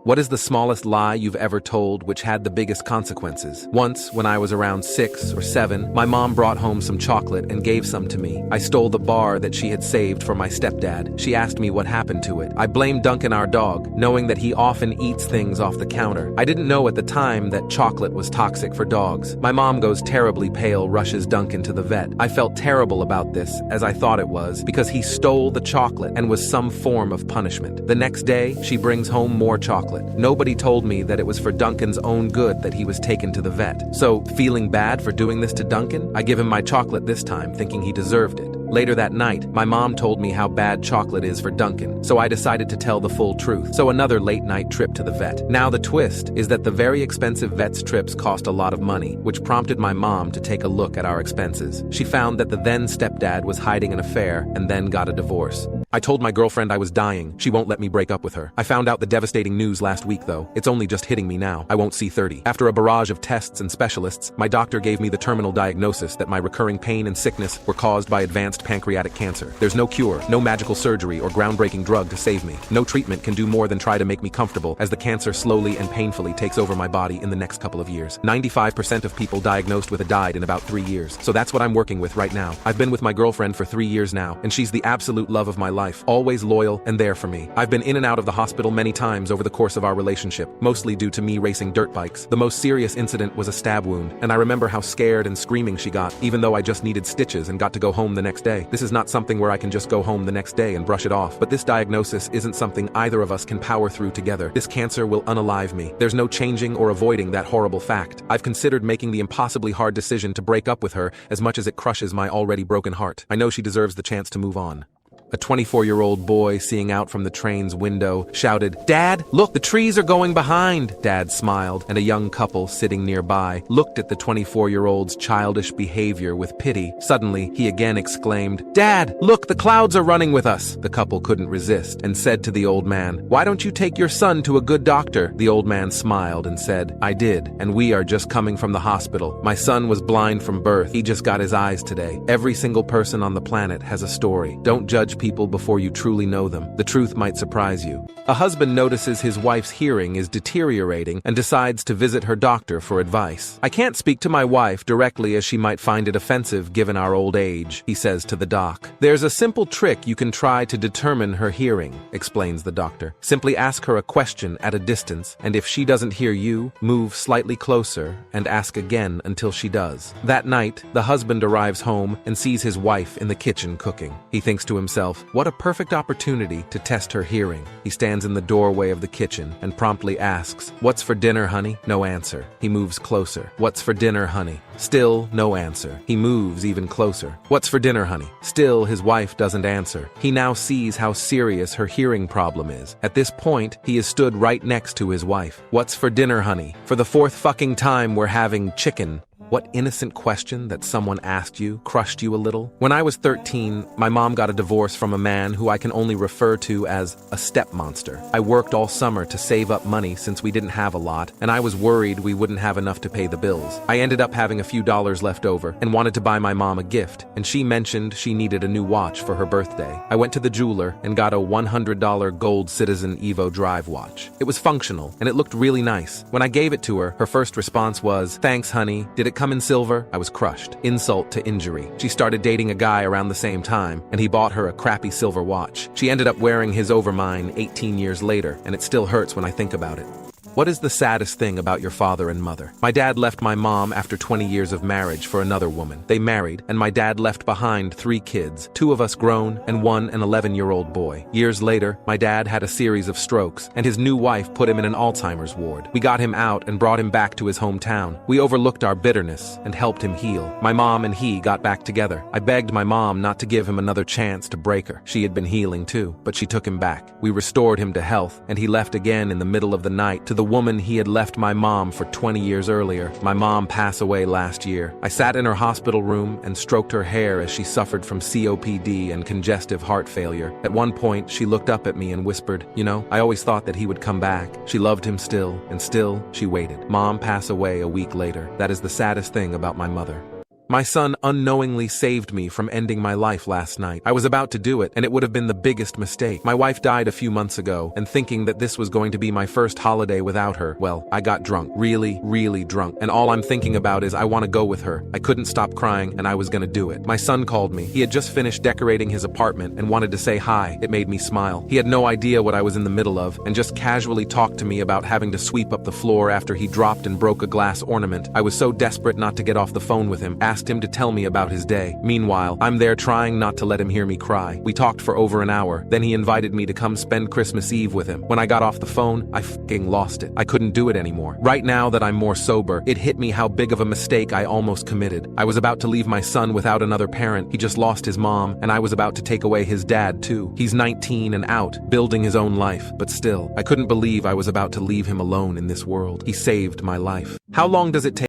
What is the smallest lie you've ever told which had the biggest consequences? Once, when I was around 6 or 7, my mom brought home some chocolate and gave some to me. I stole the bar that she had saved for my stepdad. She asked me what happened to it. I blamed Duncan, our dog, knowing that he often eats things off the counter. I didn't know at the time that chocolate was toxic for dogs. My mom goes terribly pale, rushes Duncan to the vet. I felt terrible about this, as I thought it was, because he stole the chocolate and was some form of punishment. The next day, she brings home more chocolate. Nobody told me that it was for Duncan's own good that he was taken to the vet. So, feeling bad for doing this to Duncan, I give him my chocolate this time, thinking he deserved it. Later that night, my mom told me how bad chocolate is for Duncan, so I decided to tell the full truth. So another late-night trip to the vet. Now the twist is that the very expensive vet's trips cost a lot of money, which prompted my mom to take a look at our expenses. She found that the then stepdad was hiding an affair and then got a divorce. I told my girlfriend I was dying. She won't let me break up with her. I found out the devastating news last week, though. It's only just hitting me now. I won't see 30. After a barrage of tests and specialists, my doctor gave me the terminal diagnosis that my recurring pain and sickness were caused by advanced pancreatic cancer. There's no cure, no magical surgery or groundbreaking drug to save me. No treatment can do more than try to make me comfortable, as the cancer slowly and painfully takes over my body in the next couple of years. 95% of people diagnosed with it died in about 3 years. So that's what I'm working with right now. I've been with my girlfriend for 3 years now, and she's the absolute love of my life, always loyal and there for me. I've been in and out of the hospital many times over the course of our relationship, mostly due to me racing dirt bikes. The most serious incident was a stab wound, and I remember how scared and screaming she got, even though I just needed stitches and got to go home the next day. This is not something where I can just go home the next day and brush it off, but this diagnosis isn't something either of us can power through together. This cancer will unalive me. There's no changing or avoiding that horrible fact. I've considered making the impossibly hard decision to break up with her, as much as it crushes my already broken heart. I know she deserves the chance to move on. A 24-year-old boy, seeing out from the train's window, shouted, "Dad, look, the trees are going behind!" Dad smiled, and a young couple sitting nearby looked at the 24-year-old's childish behavior with pity. Suddenly, he again exclaimed, "Dad, look, the clouds are running with us!" The couple couldn't resist and said to the old man, "Why don't you take your son to a good doctor?" The old man smiled and said, "I did, and we are just coming from the hospital. My son was blind from birth. He just got his eyes today. Every single person on the planet has a story. Don't judge people before you truly know them. The truth might surprise you." A husband notices his wife's hearing is deteriorating and decides to visit her doctor for advice. "I can't speak to my wife directly as she might find it offensive given our old age," he says to the doc. "There's a simple trick you can try to determine her hearing," explains the doctor. "Simply ask her a question at a distance, and if she doesn't hear you, move slightly closer and ask again until she does." That night, the husband arrives home and sees his wife in the kitchen cooking. He thinks to himself, "What a perfect opportunity to test her hearing." He stands in the doorway of the kitchen and promptly asks, "What's for dinner, honey?" No answer. He moves closer. "What's for dinner, honey?" Still no answer. He moves even closer. "What's for dinner, honey?" Still his wife doesn't answer. He now sees how serious her hearing problem is. At this point, he is stood right next to his wife. "What's for dinner, honey?" "For the 4th fucking time, we're having chicken." What innocent question that someone asked you crushed you a little? When I was 13, my mom got a divorce from a man who I can only refer to as a step monster. I worked all summer to save up money since we didn't have a lot, and I was worried we wouldn't have enough to pay the bills. I ended up having a few dollars left over and wanted to buy my mom a gift, and she mentioned she needed a new watch for her birthday. I went to the jeweler and got a $100 Gold Citizen Evo Drive watch. It was functional, and it looked really nice. When I gave it to her, her first response was, "Thanks, honey. Did it come in silver?" I was crushed. Insult to injury. She started dating a guy around the same time, and he bought her a crappy silver watch. She ended up wearing his over mine 18 years later, and it still hurts when I think about it. What is the saddest thing about your father and mother? My dad left my mom after 20 years of marriage for another woman. They married, and my dad left behind 3 kids, 2 of us grown and 1 an 11-year-old boy. Years later, my dad had a series of strokes, and his new wife put him in an Alzheimer's ward. We got him out and brought him back to his hometown. We overlooked our bitterness and helped him heal. My mom and he got back together. I begged my mom not to give him another chance to break her. She had been healing too, but she took him back. We restored him to health, and he left again in the middle of the night to the woman he had left my mom for 20 years earlier. My mom passed away last year. I sat in her hospital room and stroked her hair as she suffered from COPD and congestive heart failure. At one point, she looked up at me and whispered, "You know, I always thought that he would come back." She loved him still, and still she waited. Mom passed away a week later. That is the saddest thing about my mother. My son unknowingly saved me from ending my life last night. I was about to do it, and it would have been the biggest mistake. My wife died a few months ago, and thinking that this was going to be my first holiday without her, well, I got drunk. Really, really drunk. And all I'm thinking about is I want to go with her. I couldn't stop crying, and I was gonna do it. My son called me. He had just finished decorating his apartment and wanted to say hi. It made me smile. He had no idea what I was in the middle of, and just casually talked to me about having to sweep up the floor after he dropped and broke a glass ornament. I was so desperate not to get off the phone with him, asked him to tell me about his day. Meanwhile, I'm there trying not to let him hear me cry. We talked for over an hour, then he invited me to come spend Christmas Eve with him. When I got off the phone, I f***ing lost it. I couldn't do it anymore. Right now that I'm more sober, it hit me how big of a mistake I almost committed. I was about to leave my son without another parent. He just lost his mom, and I was about to take away his dad too. He's 19 and out, building his own life, but still, I couldn't believe I was about to leave him alone in this world. He saved my life. How long does it take?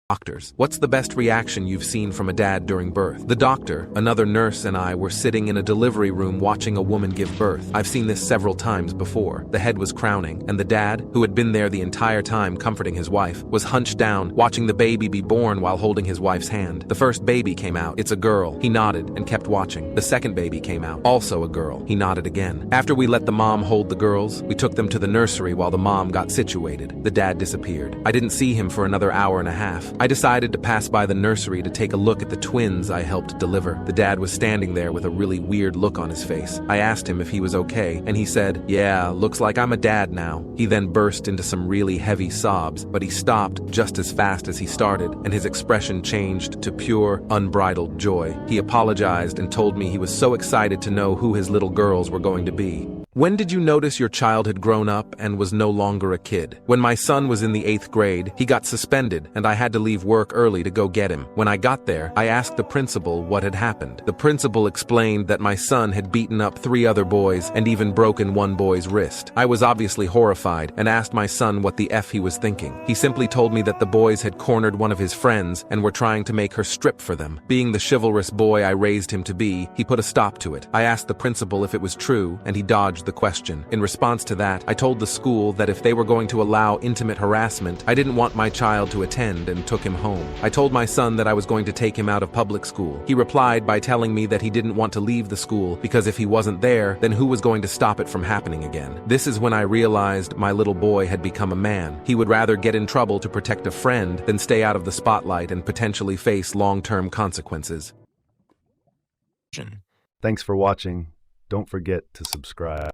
Doctors. What's the best reaction you've seen from a dad during birth? The doctor, another nurse, and I were sitting in a delivery room watching a woman give birth. I've seen this several times before. The head was crowning, and the dad, who had been there the entire time comforting his wife, was hunched down, watching the baby be born while holding his wife's hand. The first baby came out. It's a girl. He nodded and kept watching. The second baby came out. Also a girl. He nodded again. After we let the mom hold the girls, we took them to the nursery while the mom got situated. The dad disappeared. I didn't see him for another hour and a half. I decided to pass by the nursery to take a look at the twins I helped deliver. The dad was standing there with a really weird look on his face. I asked him if he was okay, and he said, "Yeah, looks like I'm a dad now." He then burst into some really heavy sobs, but he stopped just as fast as he started, and his expression changed to pure, unbridled joy. He apologized and told me he was so excited to know who his little girls were going to be. When did you notice your child had grown up and was no longer a kid? When my son was in the 8th grade, he got suspended, and I had to leave work early to go get him. When I got there, I asked the principal what had happened. The principal explained that my son had beaten up 3 other boys and even broken one boy's wrist. I was obviously horrified and asked my son what the F he was thinking. He simply told me that the boys had cornered one of his friends and were trying to make her strip for them. Being the chivalrous boy I raised him to be, he put a stop to it. I asked the principal if it was true, and he dodged the question. In response to that, I told the school that if they were going to allow intimate harassment, I didn't want my child to attend and took him home. I told my son that I was going to take him out of public school. He replied by telling me that he didn't want to leave the school because if he wasn't there, then who was going to stop it from happening again? This is when I realized my little boy had become a man. He would rather get in trouble to protect a friend than stay out of the spotlight and potentially face long-term consequences. Thanks for watching. Don't forget to subscribe.